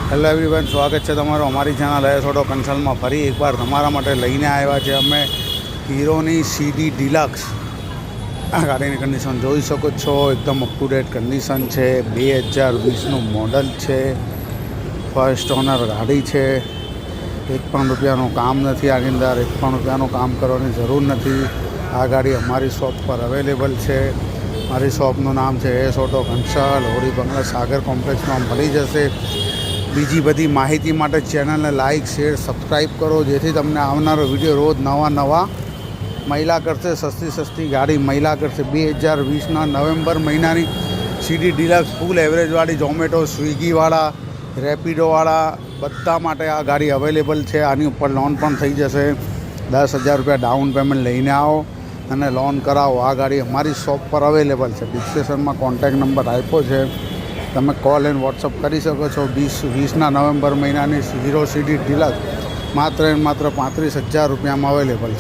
Hello everyone, સ્વાગત છે તમારું અમારી ચેનલ એસ ઓટો કન્સલ્ટમાં. ફરી એકવાર તમારા માટે લઈને આવ્યા છે અમે હીરોની સીડી ડિલક્સ. આ ગાડીની કન્ડિશન જોઈ શકો છો, એકદમ અપ ટુ ડેટ કન્ડિશન છે. 2020નું મોડલ છે, ફર્સ્ટ ઓનર ગાડી છે. એક પણ રૂપિયાનું કામ નથી આની અંદર, એક પણ રૂપિયાનું કામ કરવાની જરૂર નથી. આ ગાડી અમારી શોપ પર અવેલેબલ છે. મારી શોપનું નામ છે એસ ઓટો કન્સલ્ટ, હોળી બંગલા સાગર કોમ્પ્લેક્સમાં મળી જશે. બીજી બધી માહિતી માટે ચેનલને લાઇક, શેર, સબસ્ક્રાઈબ કરો, જેથી તમને આવનારો વિડીયો રોજ નવા મહિલા કરશે. સસ્તી ગાડી મહિલા કરશે. 2020ના નવેમ્બર મહિનાની સીડી ડિલક્સ ફૂલ એવરેજવાળી, ઝોમેટો, સ્વિગીવાળા, રેપિડોવાળા બધા માટે આ ગાડી અવેલેબલ છે. આની ઉપર લોન પણ થઈ જશે. 10,000 રૂપિયા ડાઉન પેમેન્ટ લઈને આવો અને લોન કરાવો. આ ગાડી અમારી શોપ પર અવેલેબલ છે. ડિસ્ક્રિપ્શનમાં કોન્ટેક્ટ નંબર આપ્યો છે, તમે કોલ એન્ડ વોટ્સઅપ કરી શકો છો. 20ના નવેમ્બર મહિનાની હીરો સીડી ડિલક્સ માત્ર 35,000 રૂપિયામાં અવેલેબલ છે.